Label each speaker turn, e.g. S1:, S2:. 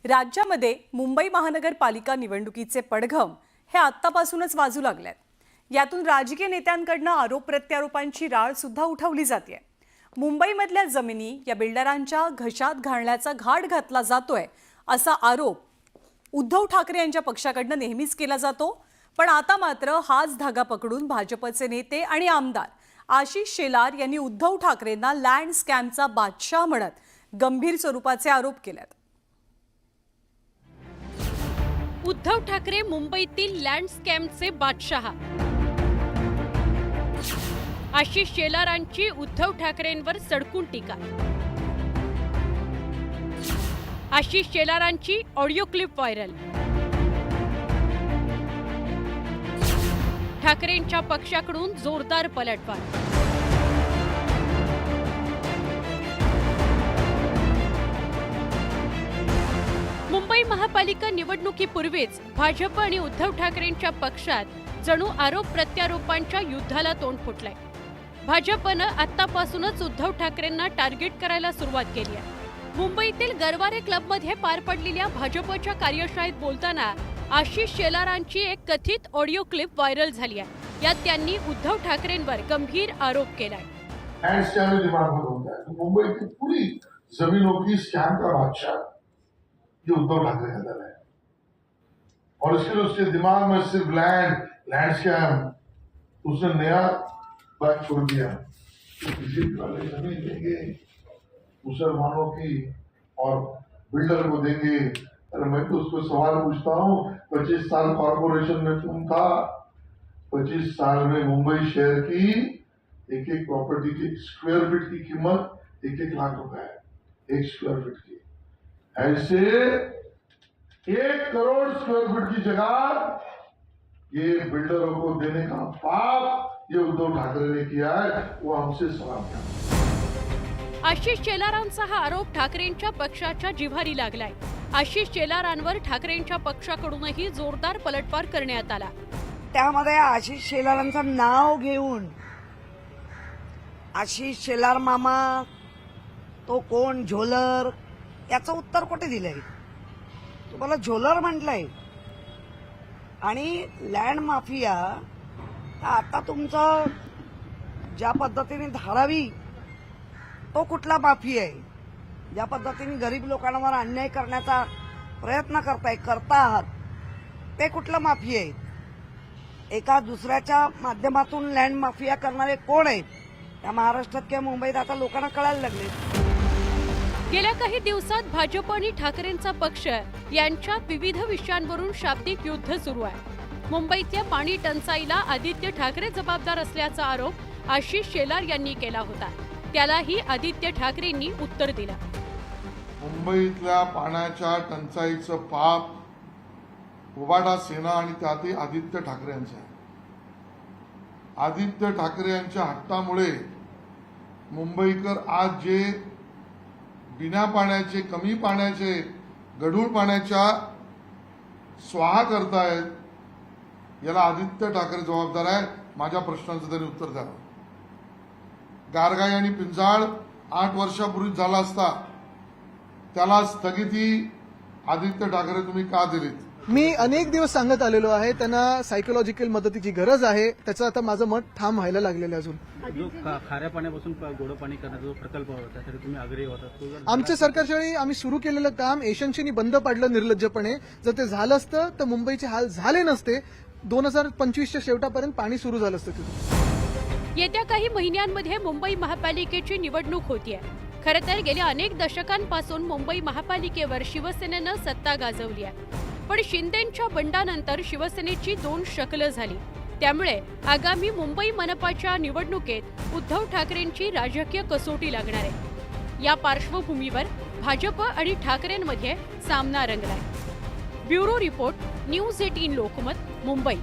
S1: राज्यामध्ये मुंबई महानगरपालिका निवडणुकीचे पडघम हे आत्तापासूनच वाजू लागलेत। यातून राजकीय नेत्यांकडून आरोप प्रत्यारोपांची राळ सुद्धा उठवली जाते। मुंबईमधल्या जमिनी या बिल्डरांच्या घशात घालण्याचा घाट घातला जातोय असा आरोप उद्धव ठाकरे यांच्या पक्षाकडून नेहमीच केला जातो। पण आता मात्र हाच धागा पकडून भाजपचे नेते आणि आमदार आशिष शेलार यांनी उद्धव ठाकरेंना लँड स्कॅमचा बादशाह म्हणत गंभीर स्वरूपाचे आरोप केलेत।
S2: उद्धव ठाकरे मुंबईतील लँड स्कॅमचे बादशाह। आशिष शेलारांची उद्धव ठाकरेंवर सडकून टीका। आशिष शेलारांची ऑडिओ क्लिप व्हायरल। ठाकरेंच्या पक्षाकडून जोरदार पलटवार। मुंबई महापालिका निवडणुकीपूर्वीच भाजप आणि उद्धव ठाकरेंच्या पक्षात जणू आरोप प्रत्यारोपांच्या युद्धाला तोंड फुटलंय। भाजपनं आत्तापासूनच उद्धव ठाकरेंना टार्गेट करायला सुरुवात केली आहे। मुंबईतील गरवारे क्लबमध्ये पार पडलेल्या भाजपच्या कार्यशाळेत बोलताना आशिष शेलारांची एक कथित ऑडिओ क्लिप व्हायरल झाली आहे। यात त्यांनी उद्धव ठाकरेंवर गंभीर आरोप केलाय।
S3: मुंबई की पूरी जमीनों की स्कैम का बादशाह ये उद्धव ठाकरे का दल है और इसके लिए उसके दिमाग में सिर्फ लैंड स्कैम, उसने नया बात छोड़ दिया। किसी वाले जमीन देंगे मुसलमानों की और बिल्डर को देंगे। अरे मैं तो उसको सवाल पूछता हूँ, 25 साल कॉर्पोरेशन में तुम था, 25 साल में मुंबई शहर की एक प्रॉपर्टी की स्क्वायर फीट की कीमत 1-1 लाख रुपए है, 1 स्क्वायर फीट की। ऐसे 1 करोड़ स्क्वायर फीट की जगह ये बिल्डरों को देने का पाप ये उद्धव ठाकरे ने किया है, वो हमसे सवाल किया।
S2: आशिष शेलारांचा हा आरोप ठाकरेंच्या पक्षाच्या जिव्हारी लागलाय। आशिष शेलारांवर ठाकरेंच्या पक्षाकडूनही जोरदार पलटवार करण्यात आला।
S4: त्यामध्ये आशिष शेलारांचं नाव घेऊन आशिष शेलार मामा तो कोण, झोलर, याचं उत्तर कुठे दिलंय? तुम्हाला झोलर म्हटलंय आणि लँड माफिया आता तुमचं ज्या पद्धतीने धारावी तो कुठला माफिया आहे? ज्या पद्धतीने गरीब लोकांवर अन्याय करण्याचा प्रयत्न करता आहात ते कुठला माफिया आहे? एका दुसऱ्याच्या माध्यमातून लँड माफिया करणारे कोण आहेत? त्या महाराष्ट्रात किंवा मुंबईत आता लोकांना कळायला लागले।
S2: गेल्या काही दिवसात भाजप आणि ठाकरेंचा पक्ष यांच्यात विविध विषयांवरून शाब्दिक युद्ध सुरू आहे। मुंबईतल्या पाणी टंचाईला आदित्य ठाकरे जबाबदार असल्याचा आरोप आशिष शेलार यांनी केला होता। त्यालाही आदित्य ठाकरेंनी उत्तर दिलं।
S3: मुंबईतल्या पाण्याच्या टंचाईचं पाप उबाटा सेना आणि त्यातही आदित्य ठाकरे यांचं आहे। आदित्य ठाकरे यांच्या हट्टामुळे मुंबईकर आज जे बिना पाण्याचे, कमी पाण्याचे, गढूळ पाण्याच्या स्वाहा करतायत, याला आदित्य ठाकरे जबाबदार आहे। माझ्या प्रश्नाचं त्यांनी उत्तर द्यावं। गारगाई आणि पिंजाळ 8 वर्षापूर्वी झाला असता, त्याला स्थगिती आदित्य ठाकरे तुम्ही का दिलीत?
S5: मी अनेक दिवस सांगत आलेलो आहे त्यांना सायकोलॉजिकल मदतीची गरज आहे। त्याचं आता माझं मत ठाम व्हायला लागलेलं आहे। अजून
S6: जो खाऱ्या पाण्यापासून गोड पाणी करण्याचा जो प्रकल्प होता त्यासाठी तुम्ही आग्रही होता।
S5: आमच्या सरकारच्या वेळी आम्ही सुरू केलेलं काम एशियनशीनी बंद पाडलं निर्लज्जपणे। जर ते झालं असतं तर मुंबईचे हाल झाले नसते। 2025च्या शेवटापर्यंत पाणी सुरू झालं असतं तिथून।
S2: येत्या काही महिन्यांमध्ये मुंबई महापालिकेची निवडणूक होतीये। खरं तर गेल्या अनेक दशकांपासून मुंबई महापालिकेवर शिवसेनेनं सत्ता गाजवली आहे। पण शिंदेंच्या बंडानंतर शिवसेनेची 2 शकलं झाली। त्यामुळे आगामी मुंबई मनपाच्या निवडणुकीत उद्धव ठाकरेंची राजकीय कसोटी लागणार आहे। या पार्श्वभूमीवर भाजप आणि ठाकरेंमध्ये सामना रंगलाय। Bureau report, news 18 Lokmat, Mumbai.